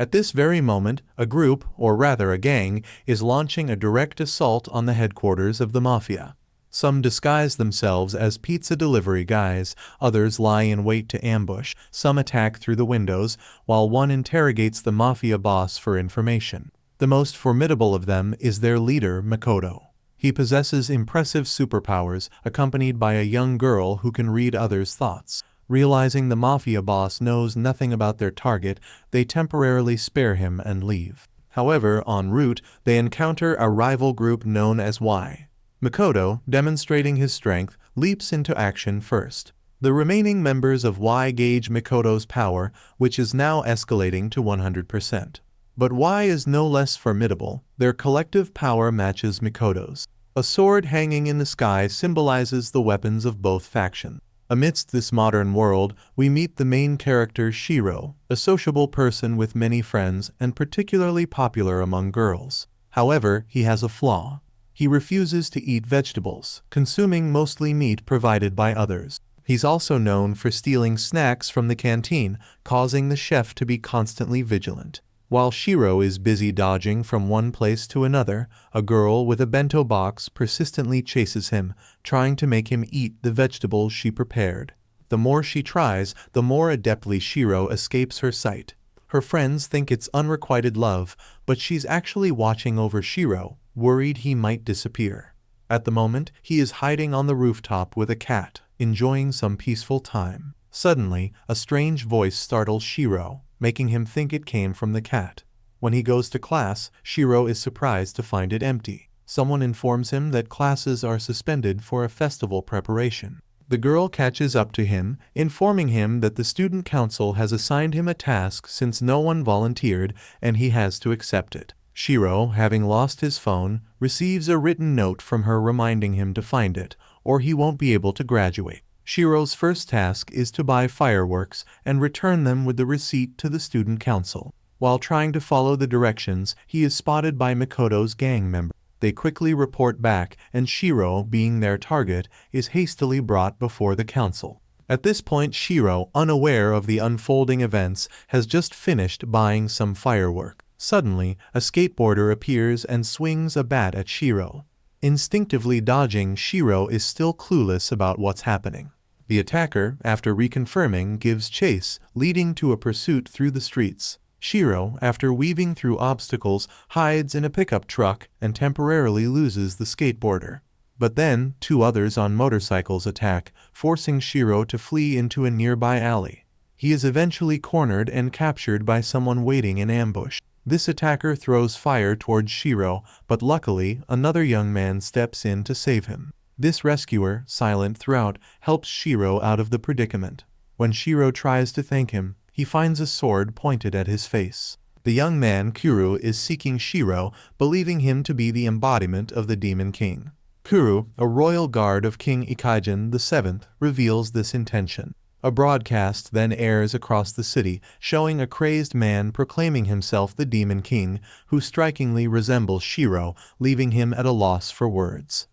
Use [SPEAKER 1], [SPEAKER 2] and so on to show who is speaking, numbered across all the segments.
[SPEAKER 1] At this very moment, a group, or rather a gang, is launching a direct assault on the headquarters of the mafia. Some disguise themselves as pizza delivery guys, others lie in wait to ambush, some attack through the windows, while one interrogates the mafia boss for information. The most formidable of them is their leader, Makoto. He possesses impressive superpowers, accompanied by a young girl who can read others' thoughts. Realizing the mafia boss knows nothing about their target, they temporarily spare him and leave. However, en route, they encounter a rival group known as Y. Makoto, demonstrating his strength, leaps into action first. The remaining members of Y gauge Makoto's power, which is now escalating to 100%. But Y is no less formidable. Their collective power matches Makoto's. A sword hanging in the sky symbolizes the weapons of both factions. Amidst this modern world, we meet the main character Shiro, a sociable person with many friends and particularly popular among girls. However, he has a flaw. He refuses to eat vegetables, consuming mostly meat provided by others. He's also known for stealing snacks from the canteen, causing the chef to be constantly vigilant. While Shiro is busy dodging from one place to another, a girl with a bento box persistently chases him, trying to make him eat the vegetables she prepared. The more she tries, the more adeptly Shiro escapes her sight. Her friends think it's unrequited love, but she's actually watching over Shiro, worried he might disappear. At the moment, he is hiding on the rooftop with a cat, enjoying some peaceful time. Suddenly, a strange voice startles Shiro, making him think it came from the cat. When he goes to class, Shiro is surprised to find it empty. Someone informs him that classes are suspended for a festival preparation. The girl catches up to him, informing him that the student council has assigned him a task since no one volunteered and he has to accept it. Shiro, having lost his phone, receives a written note from her reminding him to find it, or he won't be able to graduate. Shiro's first task is to buy fireworks and return them with the receipt to the student council. While trying to follow the directions, he is spotted by Makoto's gang member. They quickly report back, and Shiro, being their target, is hastily brought before the council. At this point, Shiro, unaware of the unfolding events, has just finished buying some fireworks. Suddenly, a skateboarder appears and swings a bat at Shiro. Instinctively dodging, Shiro is still clueless about what's happening. The attacker, after reconfirming, gives chase, leading to a pursuit through the streets. Shiro, after weaving through obstacles, hides in a pickup truck and temporarily loses the skateboarder. But then, two others on motorcycles attack, forcing Shiro to flee into a nearby alley. He is eventually cornered and captured by someone waiting in ambush. This attacker throws fire towards Shiro, but luckily, another young man steps in to save him. This rescuer, silent throughout, helps Shiro out of the predicament. When Shiro tries to thank him, he finds a sword pointed at his face. The young man, Kuru, is seeking Shiro, believing him to be the embodiment of the Demon King. Kuru, a royal guard of King Ikaigen VII, reveals this intention. A broadcast then airs across the city, showing a crazed man proclaiming himself the Demon King, who strikingly resembles Shiro, leaving him at a loss for words.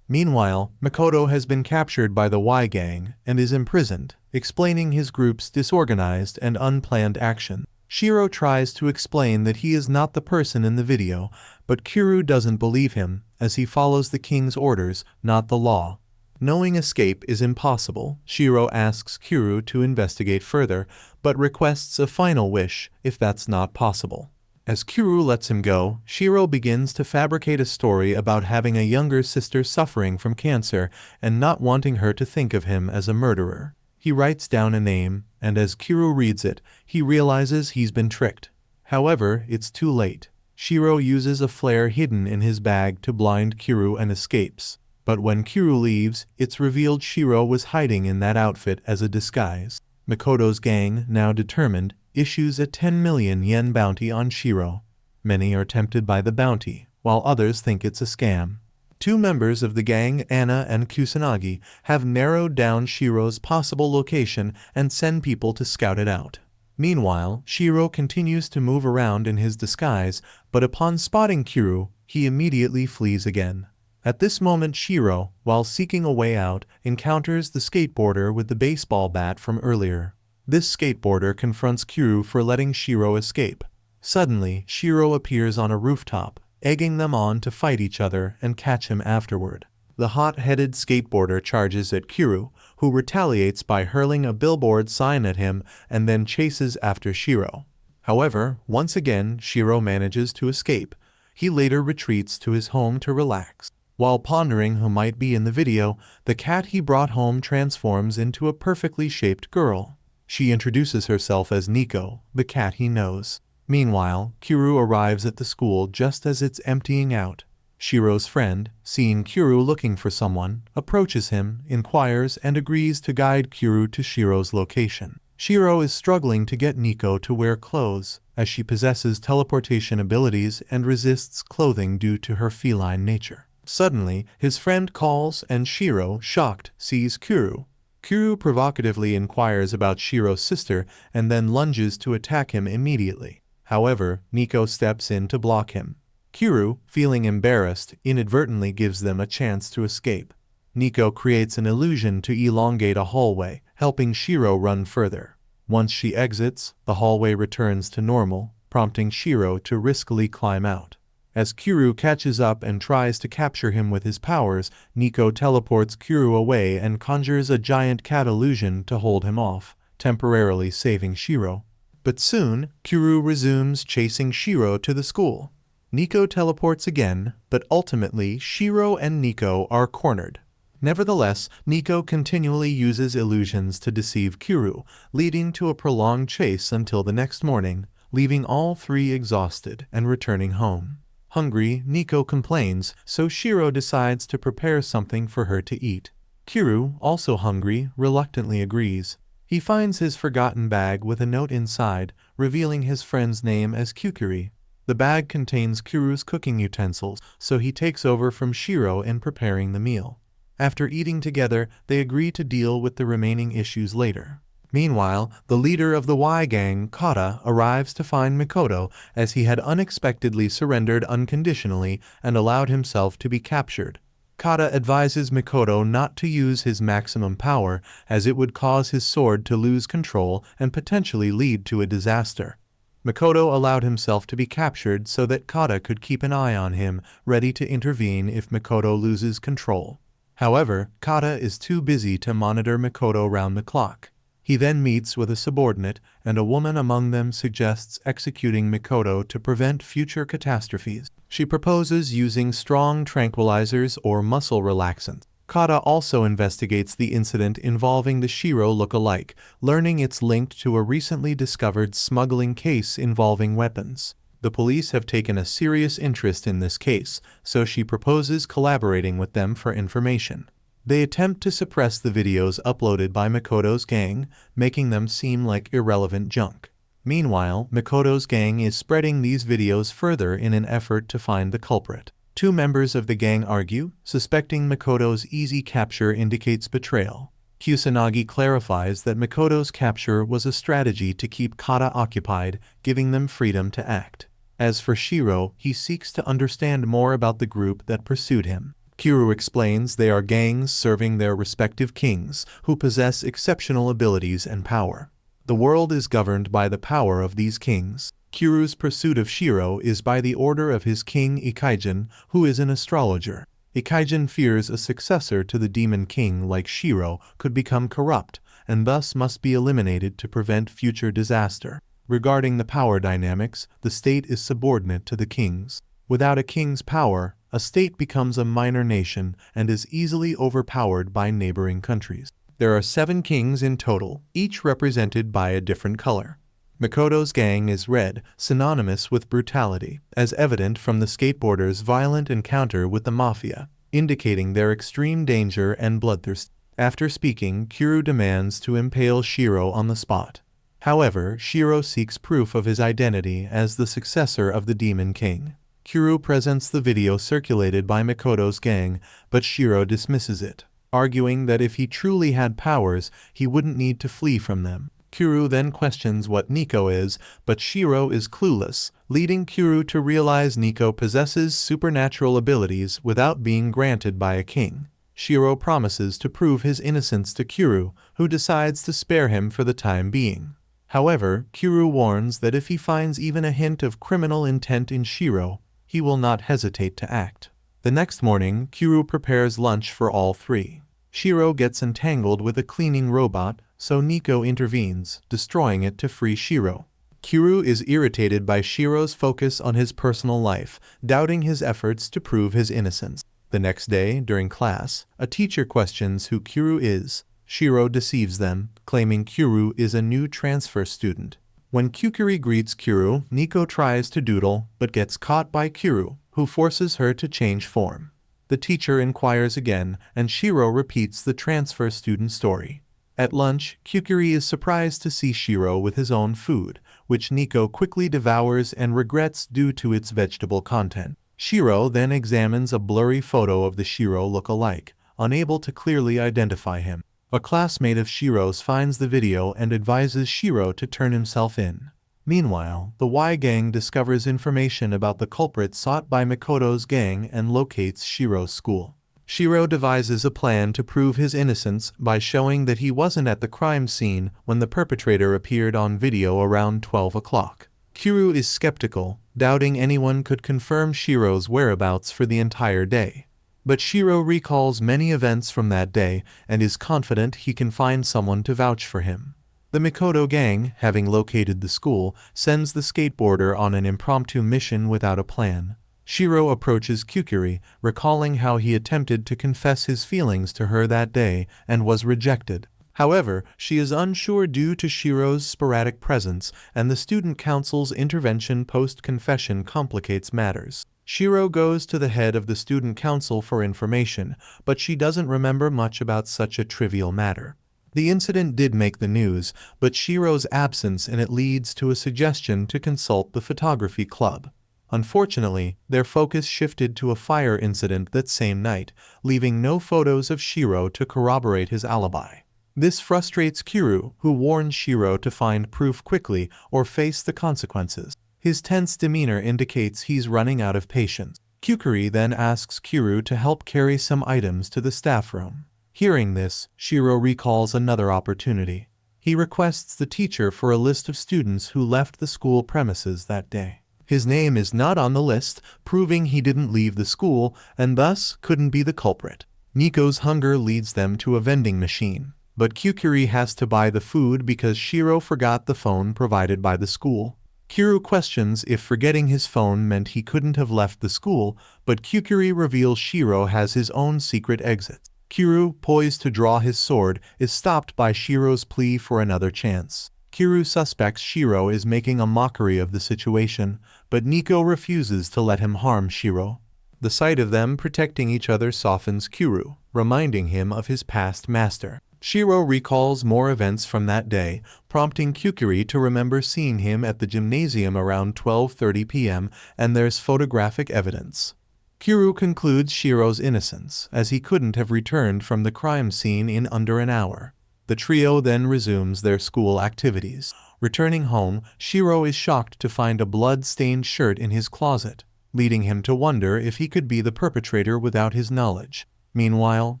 [SPEAKER 1] Meanwhile, Makoto has been captured by the Y gang and is imprisoned, explaining his group's disorganized and unplanned action. Shiro tries to explain that he is not the person in the video, but Kuru doesn't believe him, as he follows the king's orders, not the law. Knowing escape is impossible, Shiro asks Kuru to investigate further, but requests a final wish if that's not possible. As Kuru lets him go, Shiro begins to fabricate a story about having a younger sister suffering from cancer and not wanting her to think of him as a murderer. He writes down a name, and as Kuru reads it, he realizes he's been tricked. However, it's too late. Shiro uses a flare hidden in his bag to blind Kuru and escapes. But when Kuru leaves, it's revealed Shiro was hiding in that outfit as a disguise. Makoto's gang, now determined, issues a 10 million yen bounty on Shiro. Many are tempted by the bounty, while others think it's a scam. Two members of the gang, Anna and Kusanagi, have narrowed down Shiro's possible location and send people to scout it out. Meanwhile, Shiro continues to move around in his disguise, but upon spotting Kuru, he immediately flees again. At this moment, Shiro, while seeking a way out, encounters the skateboarder with the baseball bat from earlier. This skateboarder confronts Kuru for letting Shiro escape. Suddenly, Shiro appears on a rooftop, egging them on to fight each other and catch him afterward. The hot-headed skateboarder charges at Kuru, who retaliates by hurling a billboard sign at him and then chases after Shiro. However, once again, Shiro manages to escape. He later retreats to his home to relax. While pondering who might be in the video, the cat he brought home transforms into a perfectly shaped girl. She introduces herself as Nico, the cat he knows. Meanwhile, Kuru arrives at the school just as it's emptying out. Shiro's friend, seeing Kuru looking for someone, approaches him, inquires, and agrees to guide Kuru to Shiro's location. Shiro is struggling to get Nico to wear clothes, as she possesses teleportation abilities and resists clothing due to her feline nature. Suddenly, his friend calls and Shiro, shocked, sees Kuru. Kuru provocatively inquires about Shiro's sister and then lunges to attack him immediately. However, Nico steps in to block him. Kuru, feeling embarrassed, inadvertently gives them a chance to escape. Nico creates an illusion to elongate a hallway, helping Shiro run further. Once she exits, the hallway returns to normal, prompting Shiro to riskily climb out. As Kuru catches up and tries to capture him with his powers, Nico teleports Kuru away and conjures a giant cat illusion to hold him off, temporarily saving Shiro. But soon, Kuru resumes chasing Shiro to the school. Nico teleports again, but ultimately Shiro and Nico are cornered. Nevertheless, Nico continually uses illusions to deceive Kuru, leading to a prolonged chase until the next morning, leaving all three exhausted and returning home. Hungry, Nico complains, so Shiro decides to prepare something for her to eat. Kuru, also hungry, reluctantly agrees. He finds his forgotten bag with a note inside, revealing his friend's name as Kukuri. The bag contains Kuru's cooking utensils, so he takes over from Shiro in preparing the meal. After eating together, they agree to deal with the remaining issues later. Meanwhile, the leader of the Y gang, Kata, arrives to find Mikoto, as he had unexpectedly surrendered unconditionally and allowed himself to be captured. Kata advises Mikoto not to use his maximum power, as it would cause his sword to lose control and potentially lead to a disaster. Mikoto allowed himself to be captured so that Kata could keep an eye on him, ready to intervene if Mikoto loses control. However, Kata is too busy to monitor Mikoto round the clock. He then meets with a subordinate, and a woman among them suggests executing Mikoto to prevent future catastrophes. She proposes using strong tranquilizers or muscle relaxants. Kata also investigates the incident involving the Shiro look-alike, learning it's linked to a recently discovered smuggling case involving weapons. The police have taken a serious interest in this case, so she proposes collaborating with them for information. They attempt to suppress the videos uploaded by Mikoto's gang, making them seem like irrelevant junk. Meanwhile, Mikoto's gang is spreading these videos further in an effort to find the culprit. Two members of the gang argue, suspecting Mikoto's easy capture indicates betrayal. Kusanagi clarifies that Mikoto's capture was a strategy to keep Kata occupied, giving them freedom to act. As for Shiro, he seeks to understand more about the group that pursued him. Kuru explains they are gangs serving their respective kings, who possess exceptional abilities and power. The world is governed by the power of these kings. Kuru's pursuit of Shiro is by the order of his king Ikaijin, who is an astrologer. Ikaijin fears a successor to the demon king like Shiro could become corrupt, and thus must be eliminated to prevent future disaster. Regarding the power dynamics, the state is subordinate to the kings. Without a king's power, a state becomes a minor nation and is easily overpowered by neighboring countries. There are 7 kings in total, each represented by a different color. Mikoto's gang is red, synonymous with brutality, as evident from the skateboarders' violent encounter with the mafia, indicating their extreme danger and bloodthirst. After speaking, Kuru demands to impale Shiro on the spot. However, Shiro seeks proof of his identity as the successor of the Demon King. Kuru presents the video circulated by Mikoto's gang, but Shiro dismisses it, arguing that if he truly had powers, he wouldn't need to flee from them. Kuru then questions what Nico is, but Shiro is clueless, leading Kuru to realize Nico possesses supernatural abilities without being granted by a king. Shiro promises to prove his innocence to Kuru, who decides to spare him for the time being. However, Kiryu warns that if he finds even a hint of criminal intent in Shiro, he will not hesitate to act. The next morning, Kiryu prepares lunch for all three. Shiro gets entangled with a cleaning robot, so Nico intervenes, destroying it to free Shiro. Kiryu is irritated by Shiro's focus on his personal life, doubting his efforts to prove his innocence. The next day, during class, a teacher questions who Kiryu is. Shiro deceives them, claiming Kiryu is a new transfer student. When Kukuri greets Kiryu, Nico tries to doodle, but gets caught by Kiryu, who forces her to change form. The teacher inquires again, and Shiro repeats the transfer student story. At lunch, Kukuri is surprised to see Shiro with his own food, which Nico quickly devours and regrets due to its vegetable content. Shiro then examines a blurry photo of the Shiro look-alike, unable to clearly identify him. A classmate of Shiro's finds the video and advises Shiro to turn himself in. Meanwhile, the Y gang discovers information about the culprit sought by Mikoto's gang and locates Shiro's school. Shiro devises a plan to prove his innocence by showing that he wasn't at the crime scene when the perpetrator appeared on video around 12 o'clock. Kiryu is skeptical, doubting anyone could confirm Shiro's whereabouts for the entire day. But Shiro recalls many events from that day and is confident he can find someone to vouch for him. The Mikoto gang, having located the school, sends the skateboarder on an impromptu mission without a plan. Shiro approaches Kukuri, recalling how he attempted to confess his feelings to her that day and was rejected. However, she is unsure due to Shiro's sporadic presence, and the student council's intervention post-confession complicates matters. Shiro goes to the head of the student council for information, but she doesn't remember much about such a trivial matter. The incident did make the news, but Shiro's absence in it leads to a suggestion to consult the photography club. Unfortunately, their focus shifted to a fire incident that same night, leaving no photos of Shiro to corroborate his alibi. This frustrates Kiryu, who warns Shiro to find proof quickly or face the consequences. His tense demeanor indicates he's running out of patience. Kukuri then asks Kiryu to help carry some items to the staff room. Hearing this, Shiro recalls another opportunity. He requests the teacher for a list of students who left the school premises that day. His name is not on the list, proving he didn't leave the school and thus couldn't be the culprit. Nico's hunger leads them to a vending machine, but Kukuri has to buy the food because Shiro forgot the phone provided by the school. Kiryu questions if forgetting his phone meant he couldn't have left the school, but Kukuri reveals Shiro has his own secret exit. Kiryu, poised to draw his sword, is stopped by Shiro's plea for another chance. Kiryu suspects Shiro is making a mockery of the situation, but Nico refuses to let him harm Shiro. The sight of them protecting each other softens Kiryu, reminding him of his past master. Shiro recalls more events from that day, prompting Kukuri to remember seeing him at the gymnasium around 12:30 p.m., and there's photographic evidence. Kiryu concludes Shiro's innocence, as he couldn't have returned from the crime scene in under an hour. The trio then resumes their school activities. Returning home, Shiro is shocked to find a blood-stained shirt in his closet, leading him to wonder if he could be the perpetrator without his knowledge. Meanwhile,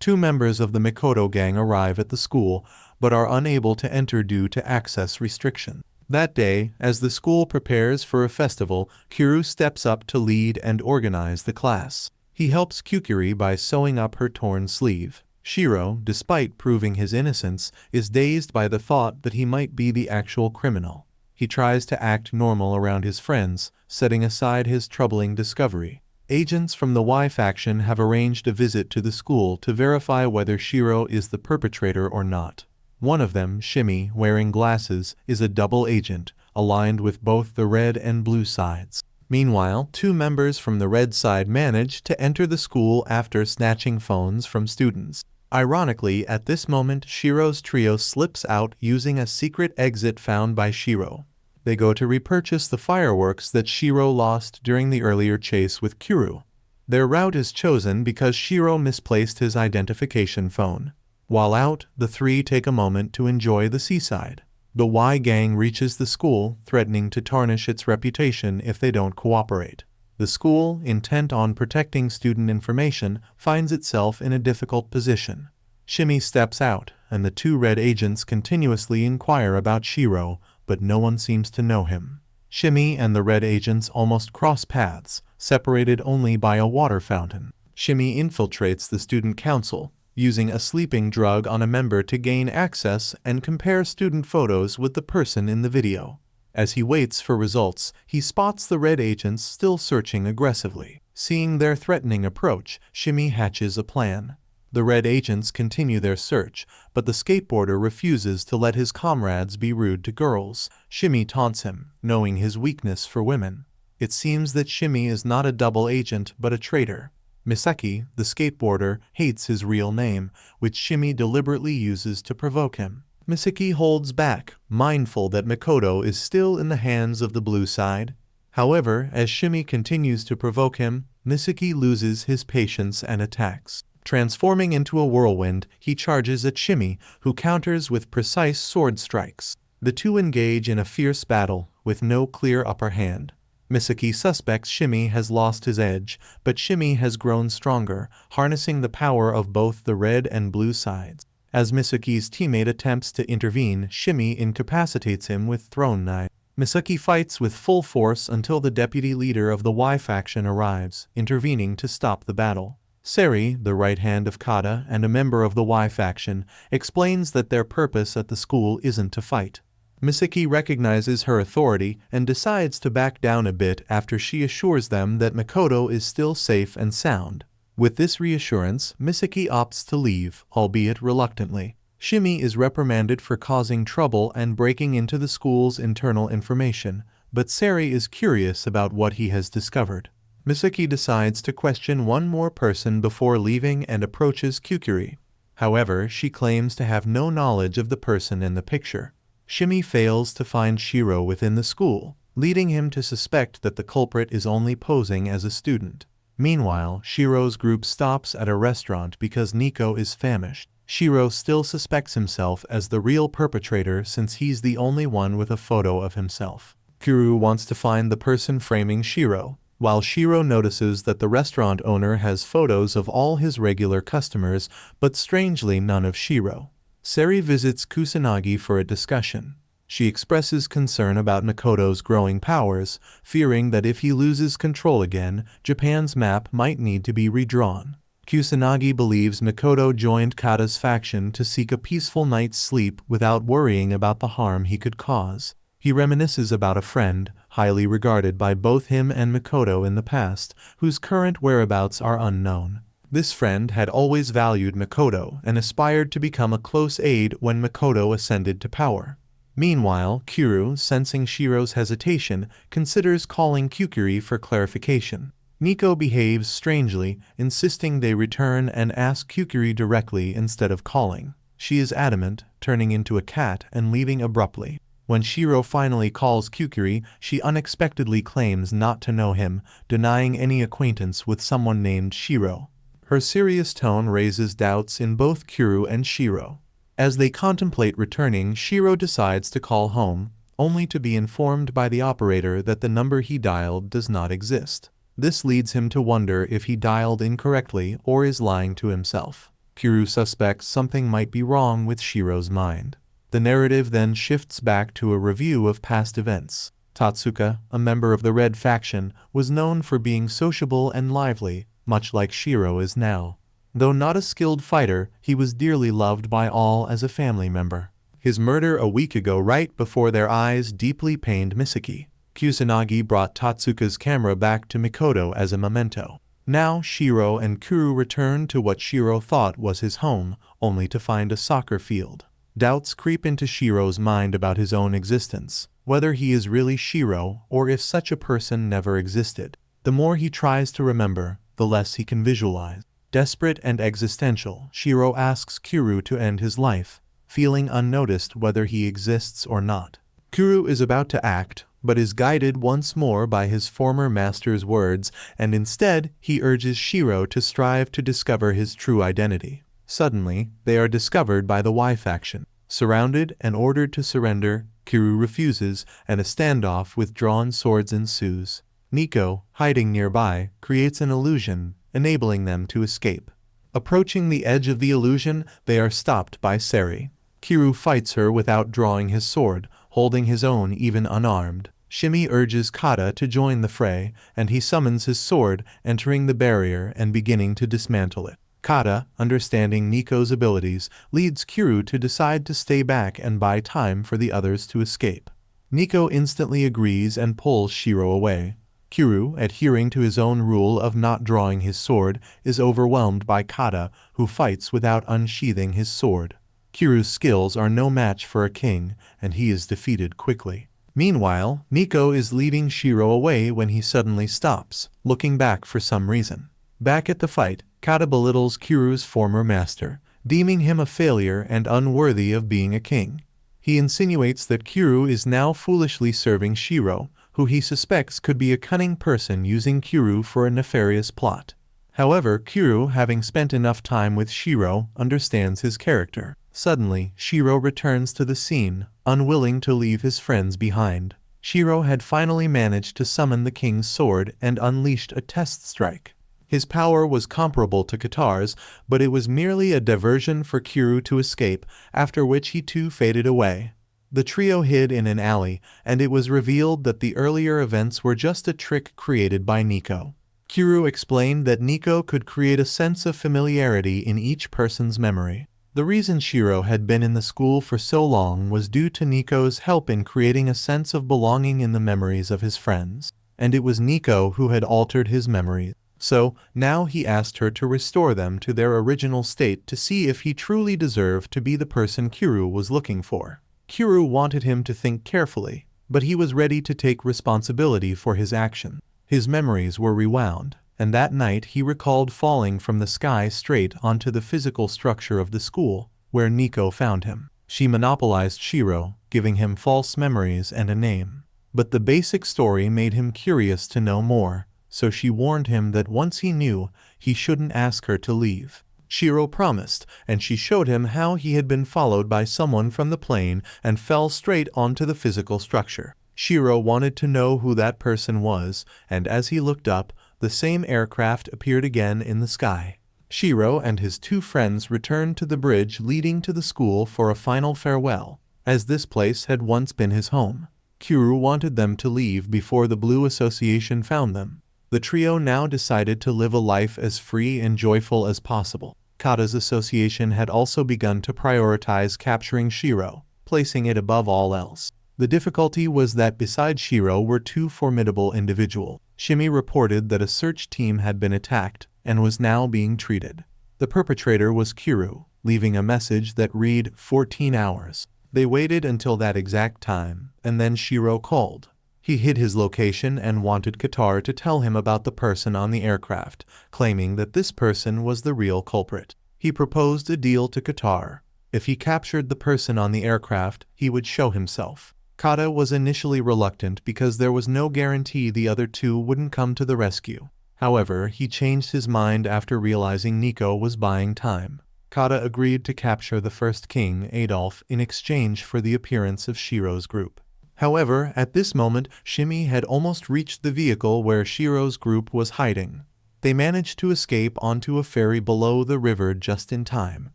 [SPEAKER 1] two members of the Mikoto gang arrive at the school, but are unable to enter due to access restriction. That day, as the school prepares for a festival, Kiryu steps up to lead and organize the class. He helps Kukuri by sewing up her torn sleeve. Shiro, despite proving his innocence, is dazed by the thought that he might be the actual criminal. He tries to act normal around his friends, setting aside his troubling discovery. Agents from the Y faction have arranged a visit to the school to verify whether Shiro is the perpetrator or not. One of them, Shimi, wearing glasses, is a double agent, aligned with both the red and blue sides. Meanwhile, two members from the red side manage to enter the school after snatching phones from students. Ironically, at this moment, Shiro's trio slips out using a secret exit found by Shiro. They go to repurchase the fireworks that Shiro lost during the earlier chase with Kiryu. Their route is chosen because Shiro misplaced his identification phone. While out, the three take a moment to enjoy the seaside. The Y gang reaches the school, threatening to tarnish its reputation if they don't cooperate. The school, intent on protecting student information, finds itself in a difficult position. Shimi steps out, and the two red agents continuously inquire about Shiro, but no one seems to know him. Shimi and the red agents almost cross paths, separated only by a water fountain. Shimi infiltrates the student council, using a sleeping drug on a member to gain access and compare student photos with the person in the video. As he waits for results, he spots the red agents still searching aggressively. Seeing their threatening approach, Shimi hatches a plan. The red agents continue their search, but the skateboarder refuses to let his comrades be rude to girls. Shimi taunts him, knowing his weakness for women. It seems that Shimi is not a double agent but a traitor. Misaki, the skateboarder, hates his real name, which Shimi deliberately uses to provoke him. Misaki holds back, mindful that Makoto is still in the hands of the blue side. However, as Shimi continues to provoke him, Misaki loses his patience and attacks. Transforming into a whirlwind, he charges at Shimi, who counters with precise sword strikes. The two engage in a fierce battle, with no clear upper hand. Misaki suspects Shimi has lost his edge, but Shimi has grown stronger, harnessing the power of both the red and blue sides. As Misaki's teammate attempts to intervene, Shimi incapacitates him with thrown knife. Misaki fights with full force until the deputy leader of the Y faction arrives, intervening to stop the battle. Seri, the right hand of Kata and a member of the Y faction, explains that their purpose at the school isn't to fight. Misaki recognizes her authority and decides to back down a bit after she assures them that Makoto is still safe and sound. With this reassurance, Misaki opts to leave, albeit reluctantly. Shimi is reprimanded for causing trouble and breaking into the school's internal information, but Seri is curious about what he has discovered. Misaki decides to question one more person before leaving and approaches Kukuri. However, she claims to have no knowledge of the person in the picture. Shimi fails to find Shiro within the school, leading him to suspect that the culprit is only posing as a student. Meanwhile, Shiro's group stops at a restaurant because Nico is famished. Shiro still suspects himself as the real perpetrator since he's the only one with a photo of himself. Kuru wants to find the person framing Shiro, while Shiro notices that the restaurant owner has photos of all his regular customers, but strangely none of Shiro. Seri visits Kusanagi for a discussion. She expresses concern about Makoto's growing powers, fearing that if he loses control again, Japan's map might need to be redrawn. Kusanagi believes Makoto joined Kata's faction to seek a peaceful night's sleep without worrying about the harm he could cause. He reminisces about a friend, highly regarded by both him and Makoto in the past, whose current whereabouts are unknown. This friend had always valued Makoto and aspired to become a close aide when Makoto ascended to power. Meanwhile, Kuru, sensing Shiro's hesitation, considers calling Kukuri for clarification. Nico behaves strangely, insisting they return and ask Kukuri directly instead of calling. She is adamant, turning into a cat and leaving abruptly. When Shiro finally calls Kukuri, she unexpectedly claims not to know him, denying any acquaintance with someone named Shiro. Her serious tone raises doubts in both Kuru and Shiro. As they contemplate returning, Shiro decides to call home, only to be informed by the operator that the number he dialed does not exist. This leads him to wonder if he dialed incorrectly or is lying to himself. Kuru suspects something might be wrong with Shiro's mind. The narrative then shifts back to a review of past events. Tatsuka, a member of the Red faction, was known for being sociable and lively, much like Shiro is now. Though not a skilled fighter, he was dearly loved by all as a family member. His murder a week ago right before their eyes deeply pained Misaki. Kusanagi brought Tatsuka's camera back to Makoto as a memento. Now Shiro and Kuru return to what Shiro thought was his home, only to find a soccer field. Doubts creep into Shiro's mind about his own existence, whether he is really Shiro or if such a person never existed. The more he tries to remember, the less he can visualize. Desperate and existential, Shiro asks Kuru to end his life, feeling unnoticed whether he exists or not. Kuru is about to act, but is guided once more by his former master's words, and instead he urges Shiro to strive to discover his true identity. Suddenly, they are discovered by the Y faction. Surrounded and ordered to surrender, Kuru refuses, and a standoff with drawn swords ensues. Nico, hiding nearby, creates an illusion, enabling them to escape. Approaching the edge of the illusion, they are stopped by Seri. Kuru fights her without drawing his sword, holding his own even unarmed. Shimi urges Kata to join the fray, and he summons his sword, entering the barrier and beginning to dismantle it. Kata, understanding Nico's abilities, leads Kiryu to decide to stay back and buy time for the others to escape. Nico instantly agrees and pulls Shiro away. Kiryu, adhering to his own rule of not drawing his sword, is overwhelmed by Kata, who fights without unsheathing his sword. Kiryu's skills are no match for a king, and he is defeated quickly. Meanwhile, Nico is leading Shiro away when he suddenly stops, looking back for some reason. Back at the fight, Kata belittles Kiryu's former master, deeming him a failure and unworthy of being a king. He insinuates that Kiryu is now foolishly serving Shiro, who he suspects could be a cunning person using Kiryu for a nefarious plot. However, Kiryu, having spent enough time with Shiro, understands his character. Suddenly, Shiro returns to the scene, unwilling to leave his friends behind. Shiro had finally managed to summon the king's sword and unleashed a test strike. His power was comparable to Katar's, but it was merely a diversion for Kiryu to escape, after which he too faded away. The trio hid in an alley, and it was revealed that the earlier events were just a trick created by Nico. Kiryu explained that Nico could create a sense of familiarity in each person's memory. The reason Shiro had been in the school for so long was due to Nico's help in creating a sense of belonging in the memories of his friends. And it was Nico who had altered his memories. So, now he asked her to restore them to their original state to see if he truly deserved to be the person Kiryu was looking for. Kiryu wanted him to think carefully, but he was ready to take responsibility for his action. His memories were rewound, and that night he recalled falling from the sky straight onto the physical structure of the school, where Nico found him. She monopolized Shiro, giving him false memories and a name. But the basic story made him curious to know more, so she warned him that once he knew, he shouldn't ask her to leave. Shiro promised, and she showed him how he had been followed by someone from the plane and fell straight onto the physical structure. Shiro wanted to know who that person was, and as he looked up, the same aircraft appeared again in the sky. Shiro and his two friends returned to the bridge leading to the school for a final farewell, as this place had once been his home. Kiryu wanted them to leave before the Blue Association found them. The trio now decided to live a life as free and joyful as possible. Kata's association had also begun to prioritize capturing Shiro, placing it above all else. The difficulty was that beside Shiro were two formidable individuals. Shimi reported that a search team had been attacked and was now being treated. The perpetrator was Kiryu, leaving a message that read 14 hours. They waited until that exact time, and then Shiro called. He hid his location and wanted Katar to tell him about the person on the aircraft, claiming that this person was the real culprit. He proposed a deal to Katar. If he captured the person on the aircraft, he would show himself. Kata was initially reluctant because there was no guarantee the other two wouldn't come to the rescue. However, he changed his mind after realizing Nico was buying time. Kata agreed to capture the first king, Adolf, in exchange for the appearance of Shiro's group. However, at this moment, Shimi had almost reached the vehicle where Shiro's group was hiding. They managed to escape onto a ferry below the river just in time.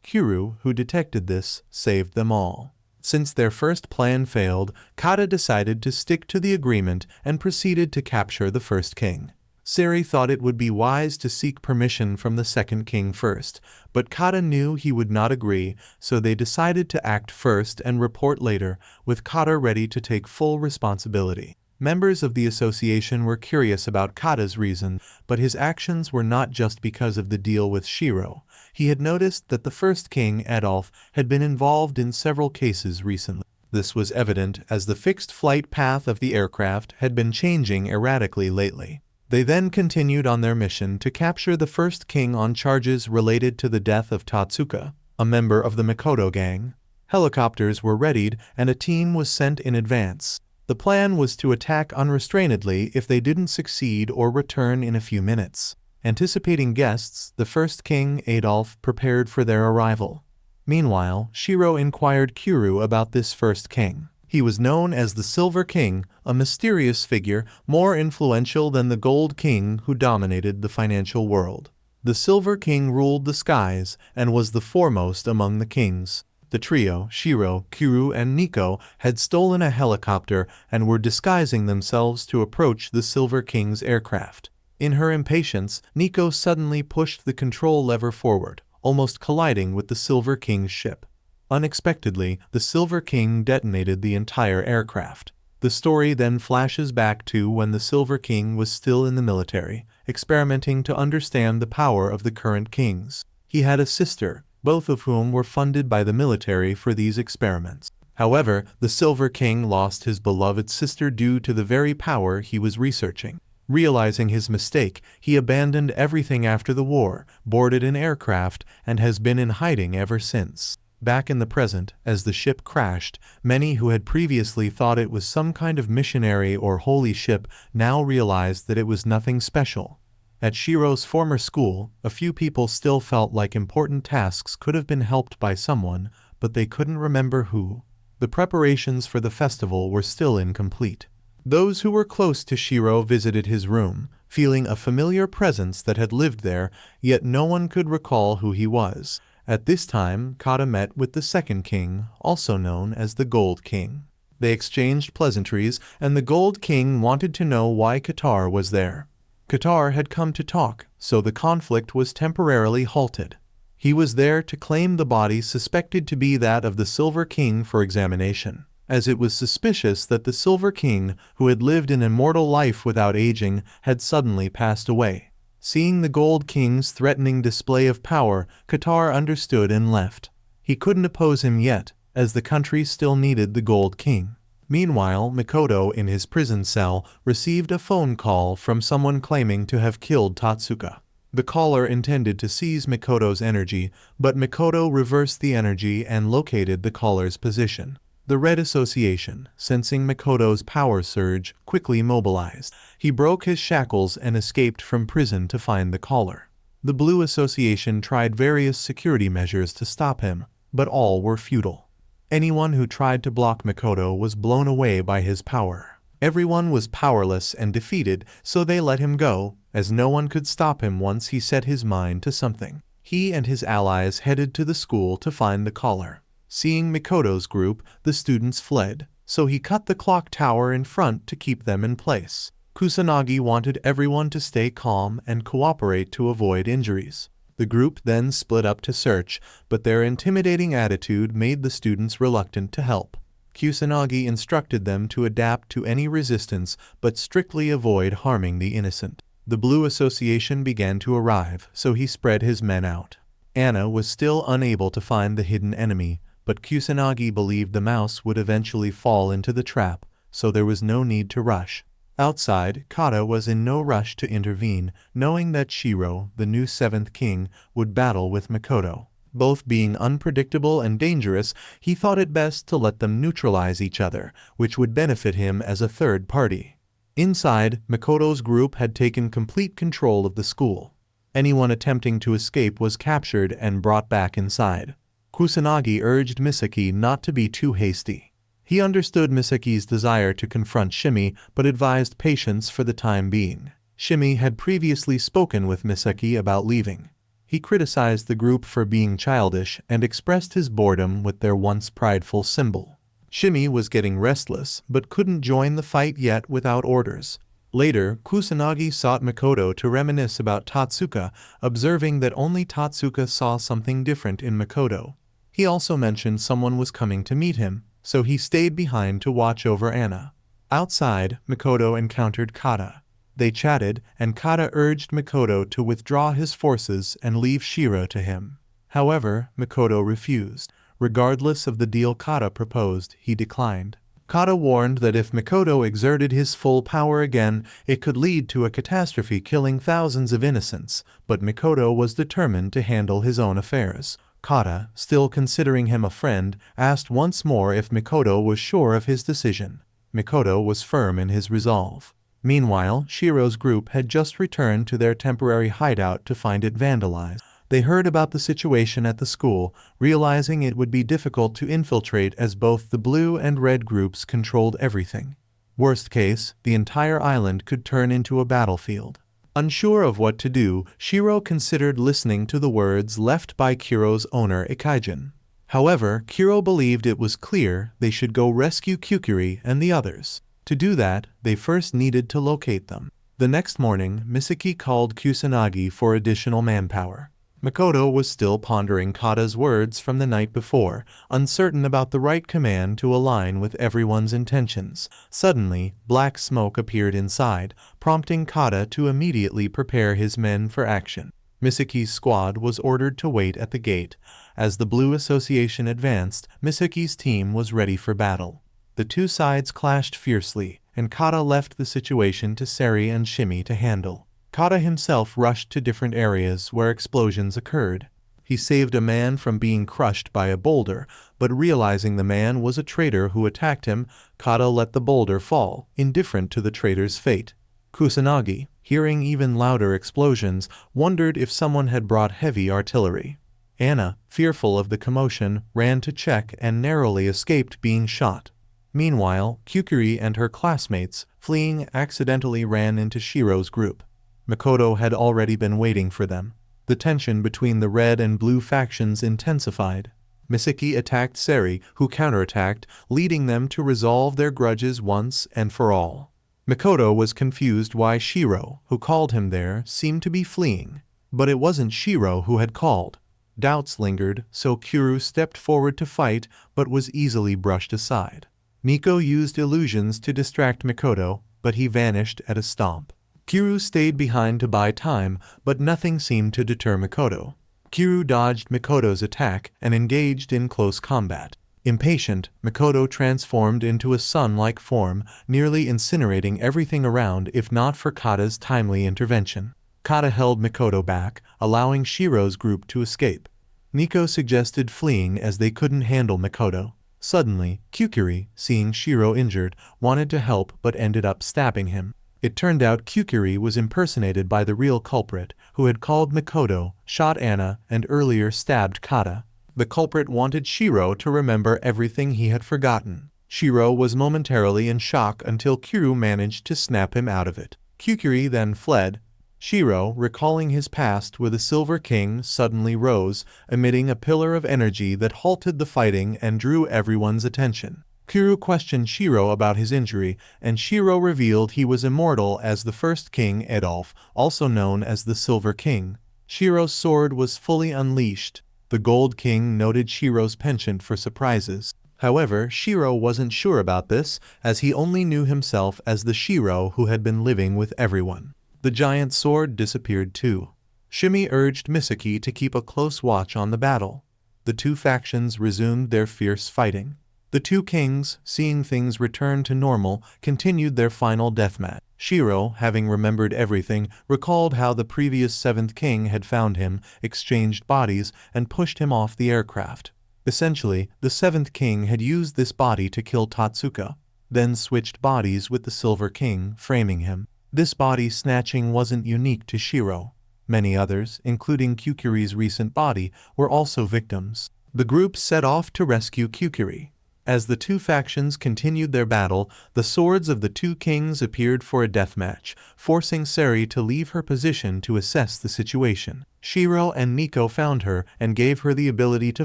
[SPEAKER 1] Kiryu, who detected this, saved them all. Since their first plan failed, Kata decided to stick to the agreement and proceeded to capture the first king. Sari thought it would be wise to seek permission from the second king first, but Kata knew he would not agree, so they decided to act first and report later, with Kata ready to take full responsibility. Members of the association were curious about Kata's reason, but his actions were not just because of the deal with Shiro. He had noticed that the first king, Adolf, had been involved in several cases recently. This was evident as the fixed flight path of the aircraft had been changing erratically lately. They then continued on their mission to capture the first king on charges related to the death of Tatsuka, a member of the Mikoto gang. Helicopters were readied and a team was sent in advance. The plan was to attack unrestrainedly if they didn't succeed or return in a few minutes. Anticipating guests, the first king, Adolf, prepared for their arrival. Meanwhile, Shiro inquired Kiryu about this first king. He was known as the Silver King, a mysterious figure more influential than the Gold King who dominated the financial world. The Silver King ruled the skies and was the foremost among the kings. The trio, Shiro, Kiryu, and Nico, had stolen a helicopter and were disguising themselves to approach the Silver King's aircraft. In her impatience, Nico suddenly pushed the control lever forward, almost colliding with the Silver King's ship. Unexpectedly, the Silver King detonated the entire aircraft. The story then flashes back to when the Silver King was still in the military, experimenting to understand the power of the current kings. He had a sister, both of whom were funded by the military for these experiments. However, the Silver King lost his beloved sister due to the very power he was researching. Realizing his mistake, he abandoned everything after the war, boarded an aircraft, and has been in hiding ever since. Back in the present, as the ship crashed, many who had previously thought it was some kind of missionary or holy ship now realized that it was nothing special. At Shiro's former school, a few people still felt like important tasks could have been helped by someone, but they couldn't remember who. The preparations for the festival were still incomplete. Those who were close to Shiro visited his room, feeling a familiar presence that had lived there, yet no one could recall who he was. At this time, Kata met with the second king, also known as the Gold King. They exchanged pleasantries, and the Gold King wanted to know why Qatar was there. Qatar had come to talk, so the conflict was temporarily halted. He was there to claim the body suspected to be that of the Silver King for examination, as it was suspicious that the Silver King, who had lived an immortal life without aging, had suddenly passed away. Seeing the Gold King's threatening display of power, Qatar understood and left. He couldn't oppose him yet, as the country still needed the Gold King. Meanwhile, Mikoto in his prison cell received a phone call from someone claiming to have killed Tatsuka. The caller intended to seize Mikoto's energy, but Mikoto reversed the energy and located the caller's position. The Red Association, sensing Mikoto's power surge, quickly mobilized. He broke his shackles and escaped from prison to find the caller. The Blue Association tried various security measures to stop him, but all were futile. Anyone who tried to block Mikoto was blown away by his power. Everyone was powerless and defeated, so they let him go, as no one could stop him once he set his mind to something. He and his allies headed to the school to find the caller. Seeing Mikoto's group, the students fled, so he cut the clock tower in front to keep them in place. Kusanagi wanted everyone to stay calm and cooperate to avoid injuries. The group then split up to search, but their intimidating attitude made the students reluctant to help. Kusanagi instructed them to adapt to any resistance but strictly avoid harming the innocent. The Blue Association began to arrive, so he spread his men out. Anna was still unable to find the hidden enemy, but Kusanagi believed the mouse would eventually fall into the trap, so there was no need to rush. Outside, Kata was in no rush to intervene, knowing that Shiro, the new 7th king, would battle with Mikoto. Both being unpredictable and dangerous, he thought it best to let them neutralize each other, which would benefit him as a third party. Inside, Mikoto's group had taken complete control of the school. Anyone attempting to escape was captured and brought back inside. Kusanagi urged Misaki not to be too hasty. He understood Misaki's desire to confront Shimi, but advised patience for the time being. Shimi had previously spoken with Misaki about leaving. He criticized the group for being childish and expressed his boredom with their once prideful symbol. Shimi was getting restless, but couldn't join the fight yet without orders. Later, Kusanagi sought Mikoto to reminisce about Tatsuka, observing that only Tatsuka saw something different in Mikoto. He also mentioned someone was coming to meet him, so he stayed behind to watch over Anna. Outside, Mikoto encountered Kata. They chatted, and Kata urged Mikoto to withdraw his forces and leave Shiro to him. However, Mikoto refused. Regardless of the deal Kata proposed, he declined. Kata warned that if Mikoto exerted his full power again, it could lead to a catastrophe killing thousands of innocents, but Mikoto was determined to handle his own affairs. Kata, still considering him a friend, asked once more if Mikoto was sure of his decision. Mikoto was firm in his resolve. Meanwhile, Shiro's group had just returned to their temporary hideout to find it vandalized. They heard about the situation at the school, realizing it would be difficult to infiltrate as both the blue and red groups controlled everything. Worst case, the entire island could turn into a battlefield. Unsure of what to do, Shiro considered listening to the words left by Kiro's owner Ikaijin. However, Kuro believed it was clear they should go rescue Kyukuri and the others. To do that, they first needed to locate them. The next morning, Misaki called Kusanagi for additional manpower. Makoto was still pondering Kata's words from the night before, uncertain about the right command to align with everyone's intentions. Suddenly, black smoke appeared inside, prompting Kata to immediately prepare his men for action. Misaki's squad was ordered to wait at the gate. As the Blue Association advanced, Misaki's team was ready for battle. The two sides clashed fiercely, and Kata left the situation to Seri and Shimi to handle. Kata himself rushed to different areas where explosions occurred. He saved a man from being crushed by a boulder, but realizing the man was a traitor who attacked him, Kata let the boulder fall, indifferent to the traitor's fate. Kusanagi, hearing even louder explosions, wondered if someone had brought heavy artillery. Anna, fearful of the commotion, ran to check and narrowly escaped being shot. Meanwhile, Kyukuri and her classmates, fleeing, accidentally ran into Shiro's group. Makoto had already been waiting for them. The tension between the red and blue factions intensified. Misaki attacked Seri, who counterattacked, leading them to resolve their grudges once and for all. Makoto was confused why Shiro, who called him there, seemed to be fleeing. But it wasn't Shiro who had called. Doubts lingered, so Kuru stepped forward to fight, but was easily brushed aside. Miko used illusions to distract Makoto, but he vanished at a stomp. Kuru stayed behind to buy time, but nothing seemed to deter Makoto. Kuru dodged Makoto's attack and engaged in close combat. Impatient, Makoto transformed into a sun-like form, nearly incinerating everything around if not for Kata's timely intervention. Kata held Makoto back, allowing Shiro's group to escape. Nico suggested fleeing as they couldn't handle Makoto. Suddenly, Kyukuri, seeing Shiro injured, wanted to help but ended up stabbing him. It turned out Kyukuri was impersonated by the real culprit, who had called Makoto, shot Anna, and earlier stabbed Kata. The culprit wanted Shiro to remember everything he had forgotten. Shiro was momentarily in shock until Kuru managed to snap him out of it. Kyukuri then fled. Shiro, recalling his past with the Silver King, suddenly rose, emitting a pillar of energy that halted the fighting and drew everyone's attention. Kuru questioned Shiro about his injury, and Shiro revealed he was immortal as the first king Adolf, also known as the Silver King. Shiro's sword was fully unleashed. The Gold King noted Shiro's penchant for surprises. However, Shiro wasn't sure about this, as he only knew himself as the Shiro who had been living with everyone. The giant sword disappeared too. Shimi urged Misaki to keep a close watch on the battle. The two factions resumed their fierce fighting. The two kings, seeing things return to normal, continued their final deathmatch. Shiro, having remembered everything, recalled how the previous seventh king had found him, exchanged bodies, and pushed him off the aircraft. Essentially, the seventh king had used this body to kill Tatsuka, then switched bodies with the Silver King, framing him. This body snatching wasn't unique to Shiro. Many others, including Kyukuri's recent body, were also victims. The group set off to rescue Kyukuri. As the two factions continued their battle, the swords of the two kings appeared for a deathmatch, forcing Seri to leave her position to assess the situation. Shiro and Nico found her and gave her the ability to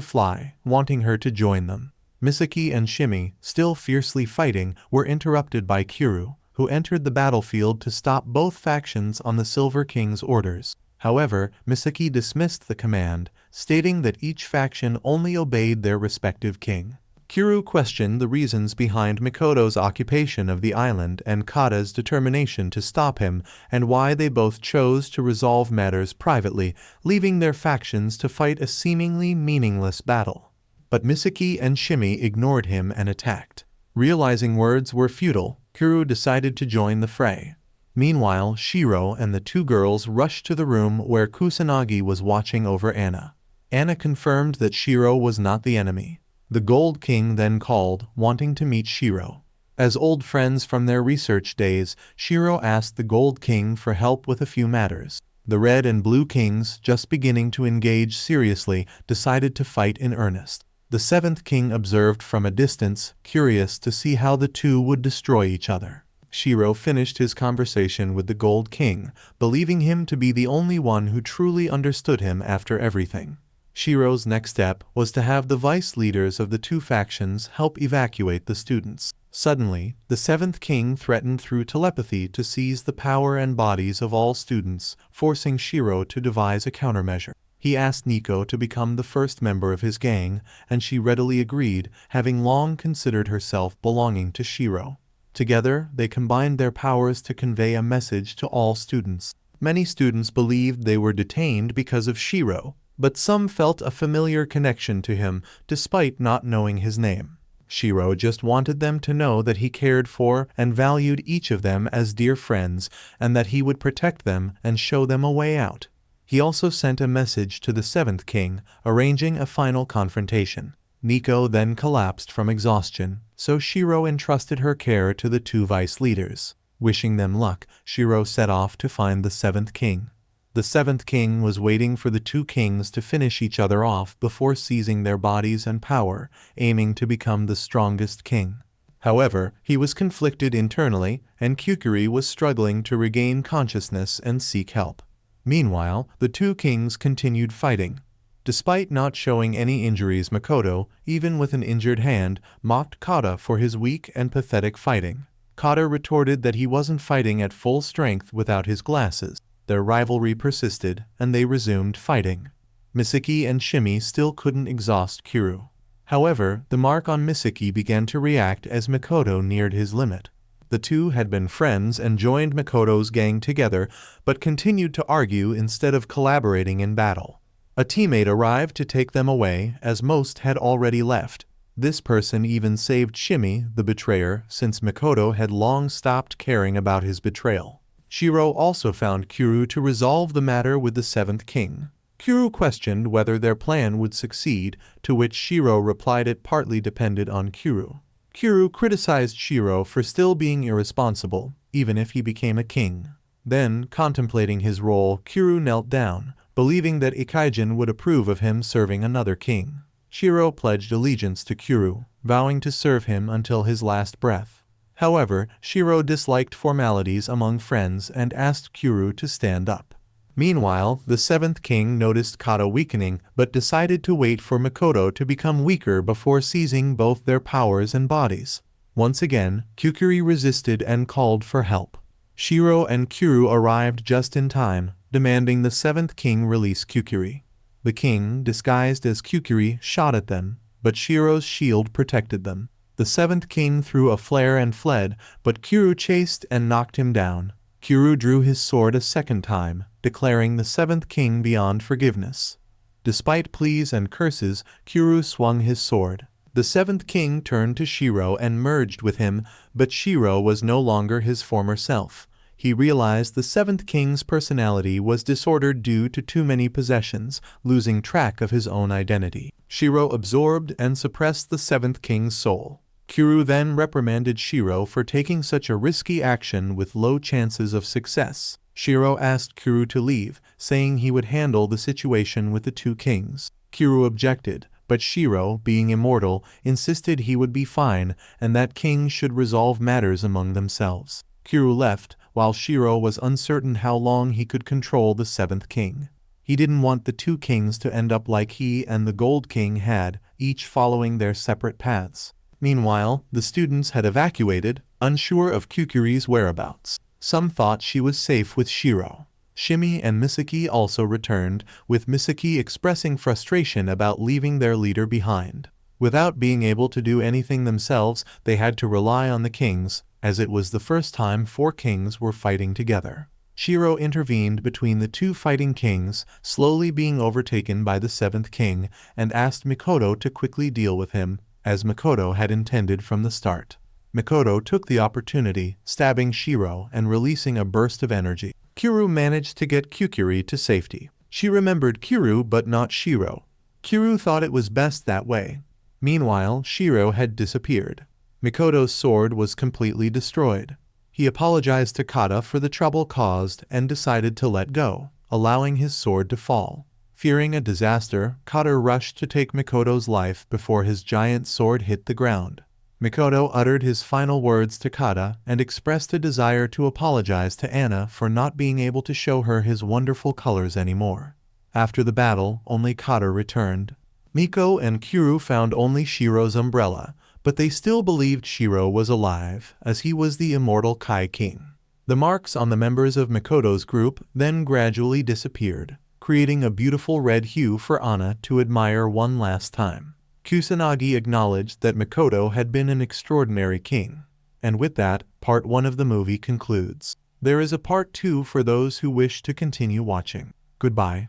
[SPEAKER 1] fly, wanting her to join them. Misaki and Shimi, still fiercely fighting, were interrupted by Kuru, who entered the battlefield to stop both factions on the Silver King's orders. However, Misaki dismissed the command, stating that each faction only obeyed their respective king. Kuru questioned the reasons behind Makoto's occupation of the island and Kata's determination to stop him, and why they both chose to resolve matters privately, leaving their factions to fight a seemingly meaningless battle. But Misaki and Shimi ignored him and attacked. Realizing words were futile, Kuru decided to join the fray. Meanwhile, Shiro and the two girls rushed to the room where Kusanagi was watching over Anna. Anna confirmed that Shiro was not the enemy. The Gold King then called, wanting to meet Shiro. As old friends from their research days, Shiro asked the Gold King for help with a few matters. The Red and Blue Kings, just beginning to engage seriously, decided to fight in earnest. The Seventh King observed from a distance, curious to see how the two would destroy each other. Shiro finished his conversation with the Gold King, believing him to be the only one who truly understood him after everything. Shiro's next step was to have the vice leaders of the two factions help evacuate the students. Suddenly, the seventh king threatened through telepathy to seize the power and bodies of all students, forcing Shiro to devise a countermeasure. He asked Nico to become the first member of his gang, and she readily agreed, having long considered herself belonging to Shiro. Together, they combined their powers to convey a message to all students. Many students believed they were detained because of Shiro, but some felt a familiar connection to him despite not knowing his name. Shiro just wanted them to know that he cared for and valued each of them as dear friends, and that he would protect them and show them a way out. He also sent a message to the seventh king, arranging a final confrontation. Nico then collapsed from exhaustion, so Shiro entrusted her care to the two vice leaders. Wishing them luck, Shiro set off to find the seventh king. The seventh king was waiting for the two kings to finish each other off before seizing their bodies and power, aiming to become the strongest king. However, he was conflicted internally, and Kukuri was struggling to regain consciousness and seek help. Meanwhile, the two kings continued fighting. Despite not showing any injuries, Makoto, even with an injured hand, mocked Kata for his weak and pathetic fighting. Kata retorted that he wasn't fighting at full strength without his glasses. Their rivalry persisted, and they resumed fighting. Misaki and Shimi still couldn't exhaust Kuru. However, the mark on Misaki began to react as Makoto neared his limit. The two had been friends and joined Makoto's gang together, but continued to argue instead of collaborating in battle. A teammate arrived to take them away, as most had already left. This person even saved Shimi, the betrayer, since Makoto had long stopped caring about his betrayal. Shiro also found Kuru to resolve the matter with the seventh king. Kuru questioned whether their plan would succeed, to which Shiro replied it partly depended on Kuru. Kuru criticized Shiro for still being irresponsible, even if he became a king. Then, contemplating his role, Kuru knelt down, believing that Ikaijin would approve of him serving another king. Shiro pledged allegiance to Kuru, vowing to serve him until his last breath. However, Shiro disliked formalities among friends and asked Kuru to stand up. Meanwhile, the seventh king noticed Kata weakening but decided to wait for Makoto to become weaker before seizing both their powers and bodies. Once again, Kukuri resisted and called for help. Shiro and Kuru arrived just in time, demanding the seventh king release Kukuri. The king, disguised as Kukuri, shot at them, but Shiro's shield protected them. The seventh king threw a flare and fled, but Kuru chased and knocked him down. Kuru drew his sword a second time, declaring the seventh king beyond forgiveness. Despite pleas and curses, Kuru swung his sword. The seventh king turned to Shiro and merged with him, but Shiro was no longer his former self. He realized the seventh king's personality was disordered due to too many possessions, losing track of his own identity. Shiro absorbed and suppressed the seventh king's soul. Kuru then reprimanded Shiro for taking such a risky action with low chances of success. Shiro asked Kuru to leave, saying he would handle the situation with the two kings. Kuru objected, but Shiro, being immortal, insisted he would be fine and that kings should resolve matters among themselves. Kuru left, while Shiro was uncertain how long he could control the seventh king. He didn't want the two kings to end up like he and the Gold King had, each following their separate paths. Meanwhile, the students had evacuated, unsure of Kukuri's whereabouts. Some thought she was safe with Shiro. Shimi and Misaki also returned, with Misaki expressing frustration about leaving their leader behind. Without being able to do anything themselves, they had to rely on the kings, as it was the first time 4 kings were fighting together. Shiro intervened between the two fighting kings, slowly being overtaken by the seventh king, and asked Makoto to quickly deal with him, as Makoto had intended from the start. Makoto took the opportunity, stabbing Shiro and releasing a burst of energy. Kuru managed to get Kukuri to safety. She remembered Kuru but not Shiro. Kuru thought it was best that way. Meanwhile, Shiro had disappeared. Makoto's sword was completely destroyed. He apologized to Kata for the trouble caused and decided to let go, allowing his sword to fall. Fearing a disaster, Kata rushed to take Makoto's life before his giant sword hit the ground. Makoto uttered his final words to Kata and expressed a desire to apologize to Anna for not being able to show her his wonderful colors anymore. After the battle, only Kata returned. Miko and Kuru found only Shiro's umbrella, but they still believed Shiro was alive, as he was the immortal Kai King. The marks on the members of Mikoto's group then gradually disappeared, creating a beautiful red hue for Anna to admire one last time. Kusanagi acknowledged that Mikoto had been an extraordinary king. And with that, part 1 of the movie concludes. There is a part 2 for those who wish to continue watching. Goodbye.